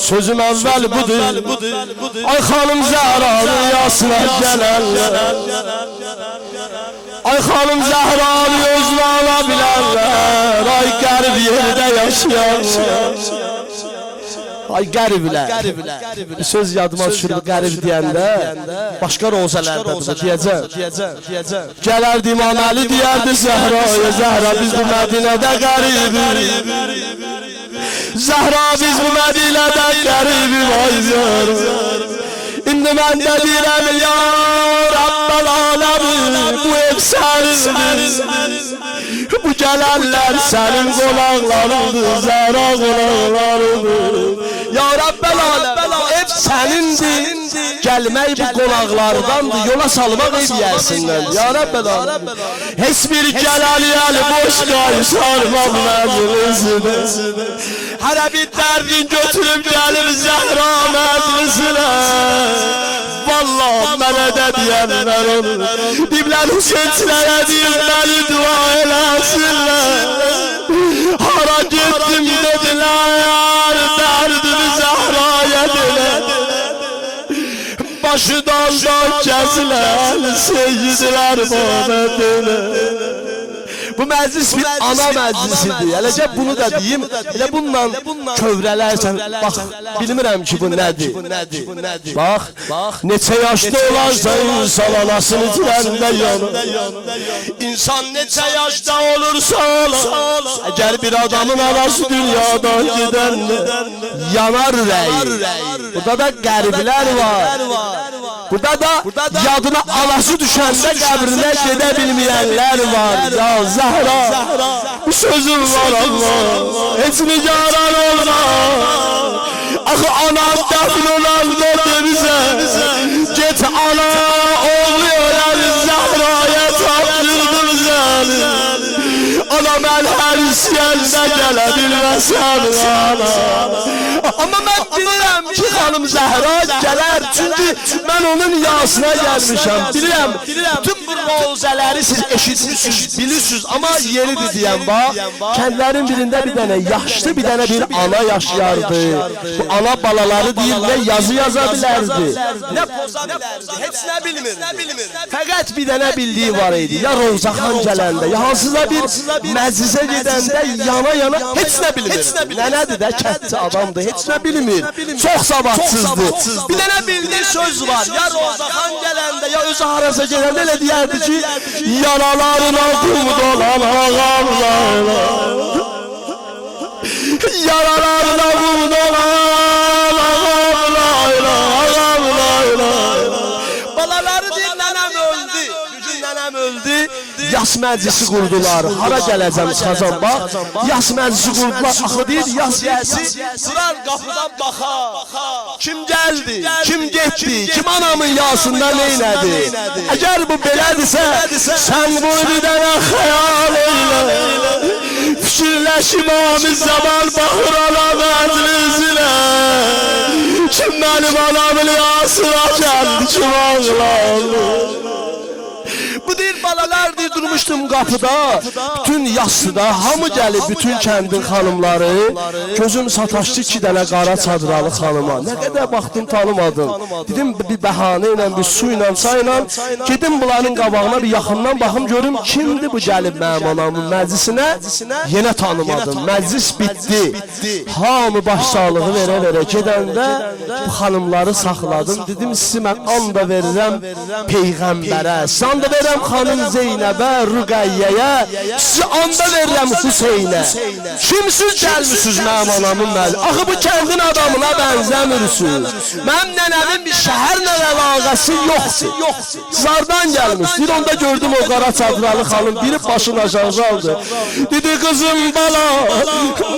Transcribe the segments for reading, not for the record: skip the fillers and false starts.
Sözüm əvvəl budur. Ay xanım Zəhranın yasına gələnlər, ay xanım Zəhranı özünə ala bilərlər. Ay qərib yerdə yaşayanlar, ay qəriblər. Bir söz yadıma düşür, qərib deyəndə başqa rozələrdə deyəcəm. Gələrdi İmam Əli deyərdi Zəhraya, Zəhra biz bu Mədinədə qəribik, Zəhra biz bu Mədinədə qəribik. Ay Zəhra indi mən də deyirəm ya Rabbel aləmi, bu ev sənindir, bu gələnlər sənin qonaqlarındır, Zəhra qonaqlarındır. Ya Rabbel aləm, ev sənindir, gəlmək bu qonaqlardandır, yola salmaq ev yersindən. Ya Rabbel aləm, heç bir gələliyəli boş qayışarmam məclisinə, hərə bir dərdin götürüb gəlib Zəhra məclisinə. Vallahi mənə də deyənlər olur, diblər Hüseynçilərə deyir məni dua eləsinlər. Hara getdim dedilər, dərdimi Zəhraya dedilər, başı daldan kəsilən seyyidlər Muhammedlər. Bu məclis bir ana məclisidir. Eləcə bunu da deyim, elə bununla kövrələrsən. Bax, bilmirəm ki bu nədir. Bax, neçə yaşda olarsa insan anasını itirəndə yanır. İnsan neçə yaşda olursa olar, əgər bir adamın anası dünyadan gedəndə yanar ürəyi. Burada da qəriblər var. Burada da yadına anası düşəndə qəbrinə gedə bilməyənlər var. Ya Zəhra, bir sözüm var Allah, heç nigaran olma. Axı anam dəfn olanda bizə, get ana oğlu ölər Zəhraya tapdırdım səni. Ana mən hər istəyəndə gələ bilməsən ana. Amma mən bilirəm ki xanım Zəhra gələr, çünki mən onun yasına gəlmişəm. Bilirəm, bütün bu rozələri siz eşitmişsiniz, bilirsiniz. Amma yeridir deyəm, bax, kəndlərin birində bir dənə yaşlı bir dənə bir ana yaşayardı. Bu ana balaları deyil, nə yazı yaza bilərdi, nə poza bilərdi, heç nə bilmir. Fəqət bir dənə bildiyi var idi, ya Rovzaxan gələndə, ya hansıza bir məclisə gedəndə yana heç nə bilmir. Nənədir də, kətçi adamdır, heç nə bilmir, çox savadsızdır. Bir dənə bildiyi söz var, ya Rovzaxan gələndə, ya özü harasa gələndə elə deyərdi ki, yaralarına kum dolan ağamlarla, yaralarına kum dolan ağamlarla, ağamlarla. Balaları deyir, nənəm öldü, gücün nənəm öldü. Yas məclisi qurdular, hara gələcəm çıxacam bax. Yas məclisi qurdular, axı deyir, yas yəsi durar qapıdan baxa. Kim gəldi, kim getdi, kim anamın yasında neynədi? Əgər bu belədirsə, sən bu bir dənə xəyal eylə. Fikirləş İmam-ı Zaman baxır ana məclisinə, kim mənim anamın yasına gəldi, kim ağlar? Bu deyir, balalar deyir, durmuşdum qapıda, bütün yasıda, hamı gəlib, bütün kəndin xanımları. Gözüm sataşdı iki dənə qara çadralı xanıma. Nə qədər baxdım, tanımadım. Dedim, bir bəhanə ilə, bir su ilə, çay ilə, gedim bunların qabağına bir yaxından baxım, görüm kimdir bu gəlib mənim anamın məclisinə. Yenə tanımadım, məclis bitdi. Hamı başsağlığı verə-verə gedəndə bu xanımları saxladım. Dedim, sizi mən anda verirəm Peyğəmbərə, sizi anda verirəm xanım Zeynəbə, Rüqəyyəyə, sizi anda verirəm Hüseynə. Kimsiz gəlmişsiniz mənim anamın məclisinə? Axı bu kəndin adamına bənzəmirsiniz. Mənim nənəmin bir şəhərlə əlaqəsi yoxdur. Zardan gəlmiş. Bir onda gördüm o qara çadralı xanım, biri başını aşağı aldı. Dedi, qızım bala,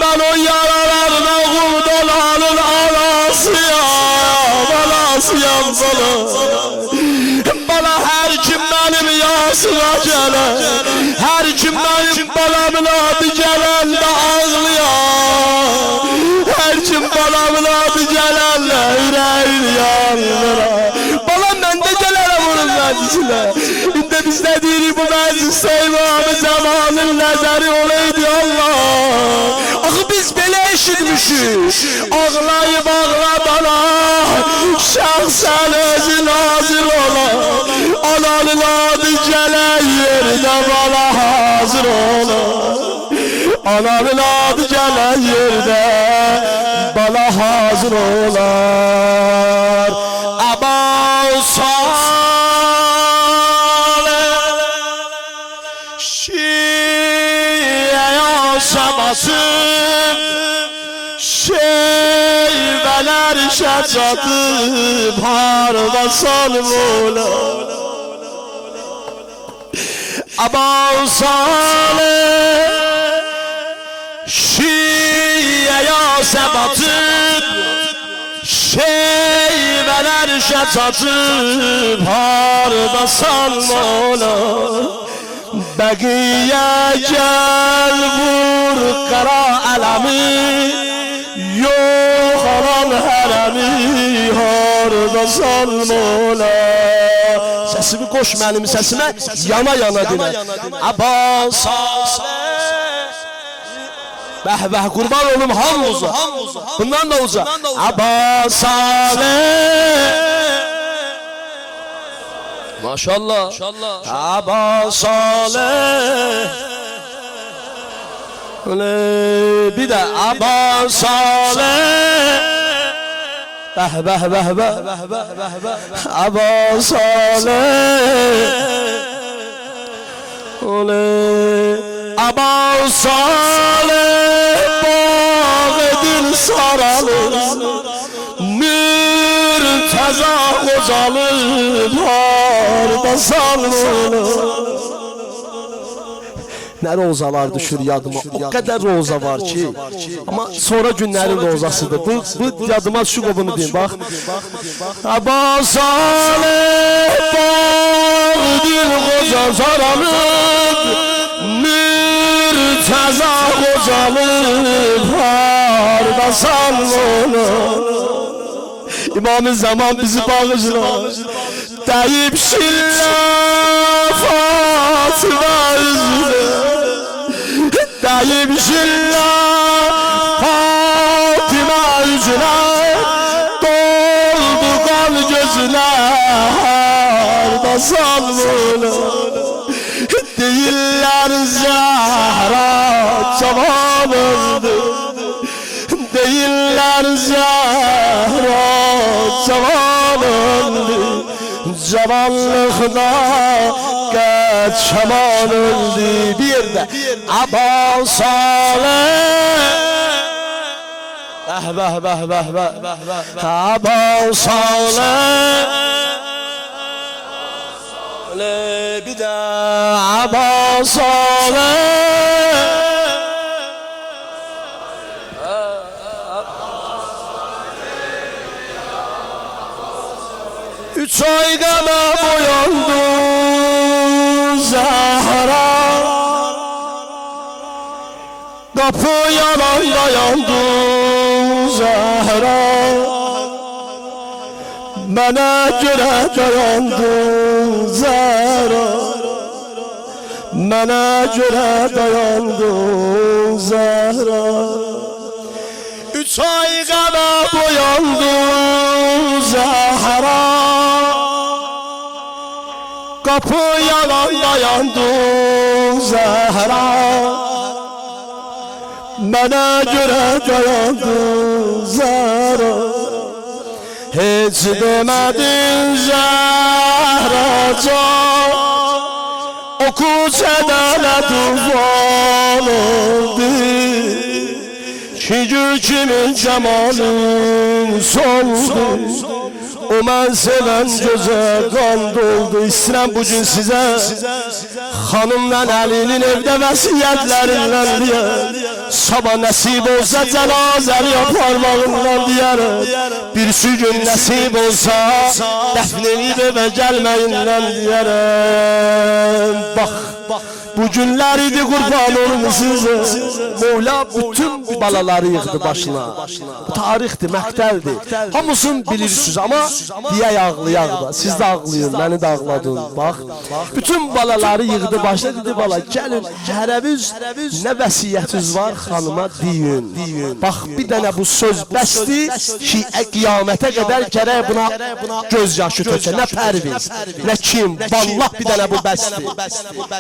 mən o yaralarına qurdalanın anasıyam, anasıyam bala. Bala hər kim mənim yasına gələr, hər kim mənim balamın adı gələndə ağlayar, hər kim balamın adı gələndə ürəyin yanır. Bala mən də gələrəm onun məclisinə. İndi biz nə deyirik bu məclisdə İmam-ı Zamanın nəzəri olaydı Allah. Axı biz belə eşitmişik, ağlayıb ağlayıb olar. Ananın adı gelen yerde bala hazır olar. Aman Salih Şiye yaşamasın, şeyveler şacatıp harda salmolar. Aman Salih Şiye yasebatıp, şeyveler şacatıp harda salmolar. Bəqiyə gəl vur qara ələmi, yox alan hərəmi harda salmola. Səsimi qoş mənim səsimə, yana yana dinə. Abbas Salih bəh qurban olum hamımıza, bundan da uca. Abbas Salih Maşallah. Abbas Salih bir de Abbas Salih Abbas Salih Abbas Salih bağı dil saralır, mürteza qocalır harda salmolar. Ne rozalar düşür yadıma, o kadar roza var ki, ama sonra günlerin rozasıdır. Bu yadıma şu qobunu deyim, bak. Abbas Salih bağı dil qoca saralır, mürteza qocalır harda salmolar. İmam-ı Zaman bizi bağışlar, deyip şillah Fatıma üzüne, deyip şillah Fatıma üzüne, doldu kan gözüne harda salmolar. Deyirler Zahra cavan öldü, deyirler Zahra cavan öldü, cavanlıqda qəçəman öldü. Bir də Abbas Salih Abbas Salih bir də Abbas Salih. Üç ay qana boyandı Zahra, qapı yalan dayandı Zahra, mənə görə dayandı Zahra, mənə görə dayandı Zahra. Üç ay qana boyandı Zahra, kapı yalan dayandı Zahra, mənə görə dayandı Zahra. Heç demədin Zahracan, oku çədələ tufan oldu, ki gül kimin cemalin soldu. O mən sevən gözə qan doldu. İstəyirəm bugün sizə xanımla Əlinin evdə vəsiyyətlərindən deyə, sabah nəsib olsa cənazəni yaparmağından deyərəm, bir şu gün nəsib olsa dəfn edib evə gəlməyindən deyərəm. Bax, bu günlər idi qurban olun sizə. Mevla bütün balaları yığdı başına. Bu tarixdir, məktəldir. Hamısını bilirsiniz ama diye ağlayaq da. Siz də ağlayın, məni də ağladın. Bax, bütün balaları yığdı başına, dedi bala gəlin, hərəviz nə vəsiyyətiniz var xanıma deyin. Bax, bir dənə bu söz bəsdir ki, qiyamətə qədər gərək buna göz yaşı tökə. Nə Pərviz, nə kim, vallah bir dənə bu bəsdir.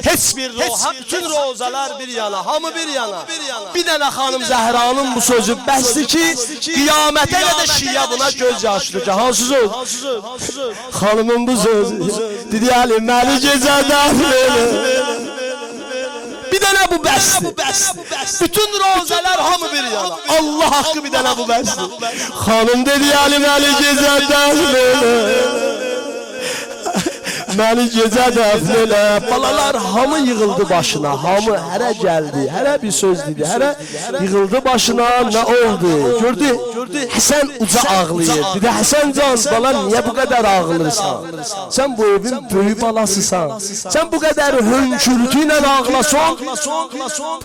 Heç bir bütün rozalar bir yana, hamı bir yana. Bir dənə xanım Zəhranın bu sözü bəsdir ki, qiyamətə qədər şiə buna göz yaşlı. Hansı söz? Xanımın bu sözü. Dedi Ali, məni gecədən bir dənə bu bəsdir. Bütün rozalar hamı bir yana. Allah haqqı bir dənə bu bəsdir. Xanım dedi Ali, məni gecədən məni gecə dəfnələ. Balalar hamı yığıldı başına, hamı hərə gəldi, hərə bir söz dedi, hərə yığıldı başına. Nə oldu? Gördü, Həsən uca ağlayır. Dedi, Həsən can, bala niyə bu qədər ağlayırsan? Sən bu evin böyük balasısan. Sən bu qədər hönkürtü ilə ağlasan,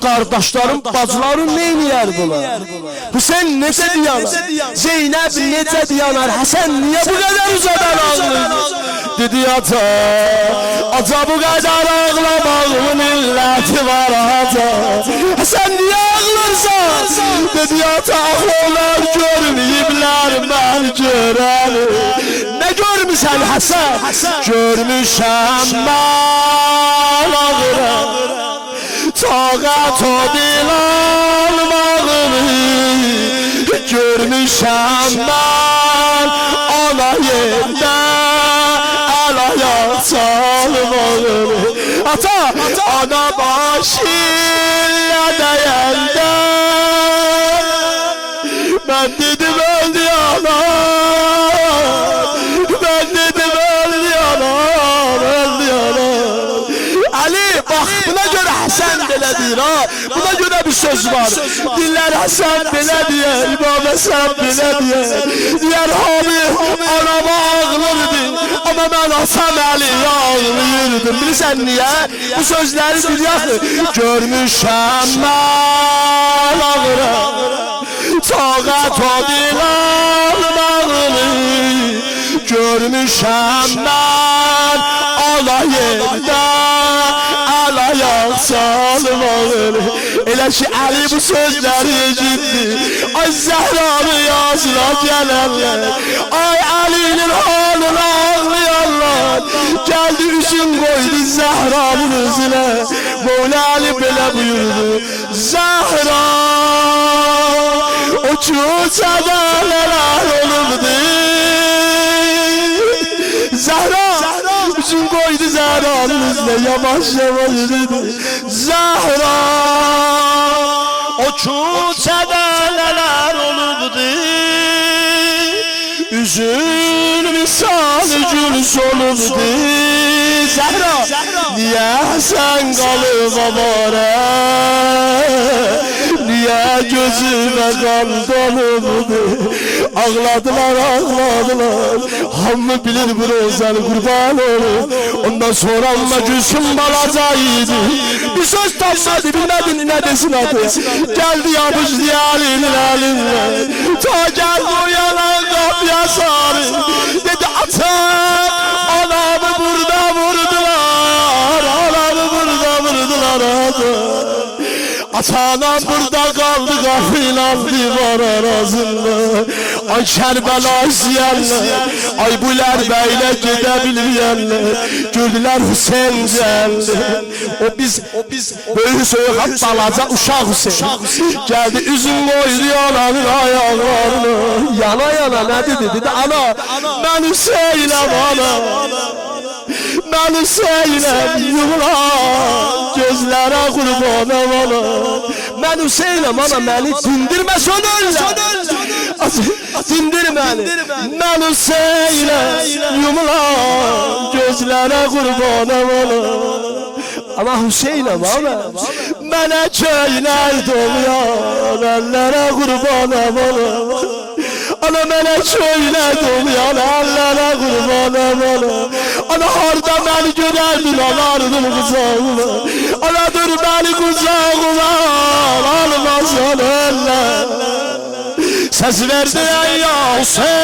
qardaşların, bacıların neyniyər buna? Hüseyin necə diyanar? Zeynəb necə diyanar? Həsən niyə bu qədər ucadan ağlayır? Dedi ata, ata bu qədər ağlamağımın illəti var ata. Sən niyə ağlarsan? Dedi ata, onlar görməyiblər mən görəni. Nə görmüsən Həsən? Görmüşəm mən ağıram, taqat o dil almağımı. Görmüşəm mən ana yerdə salmağını. Ata, ana başıyla dəyəndə mən dedim öldü anam, mən dedim öldü anam, öldü anam. Ali, bax, buna görə Həsən belə deyir ha, buna görə bir söz var. Diller Həsən belə deyər, İmam Həsən belə deyər. Deyər, abi, anama ağlırdı. Ama ben Hasan Ali ağlayırdım. Bilirsən niyə? Bu sözləri biliyorsun. Görmüşəm mən ağıram, taqat o dil almağını. Görmüşəm mən ala yerdə alayaq salmağını. Elə ki Ali bu sözləri eşitdi. Ay Zəhranı yazına gələnlər, ay Ali'nin halına ağlayanlar. Geldi üçün koydu Zəhranın özüne. Mevla Ali belə buyurdu. Zəhra o küçədə nələr olubdu. Zəhra üçün koydu Zəhranın özüne. Yavaş yavaş dedi. Zəhra o küçədə nələr olubdu. Üzün misali gül solubdu. Zəhra, niyə sən qalıb avara? Niyə gözümə qan dolubdu? Ağladılar, ağladılar. Hamı bilir bu rozanı, qurban olur. Ondan sonra amma Gülsüm balacaydı. Bir söz tapmadı, bilmədin nə desin adı. Gəldi yapışdı Ali'nin əlinlə. Ta gəldi o yalan qapıya sarı. Dedi ata, anamı burada vurdular. Anamı burada vurdular ata. Ata-anam burada kaldı kapıyla divar arasında. Ay Kərbəla izleyenler, ay bu lərbəylə gedə bilməyənlər. Gördülər Hüseyin gəldi. O biz böyük soyuq balaca uşaq Hüseyin. Geldi üzüm koydu ananın ayaqlarını. Yana yana nə dedi? Dedi ana, mən Hüseyinəm ana. Mən Hüseynəm yığılan gözlərə qurbanım ana. Mən Hüseynəm ana, məni dindirmə sönürlər. Dindir məni. Mən Hüseynəm yumulan gözlərə qurbanım ana. Ama Hüseynəm ana, mənə köylər doluyan əllərə qurbanım ana. Ana mənə köylər doluyan əllərə qurbanım ana. Ana harda məni görərdin alardım qucağıma. Ana dur məni qucağıma almazsan eller. Səs verdi ya Hüseyin.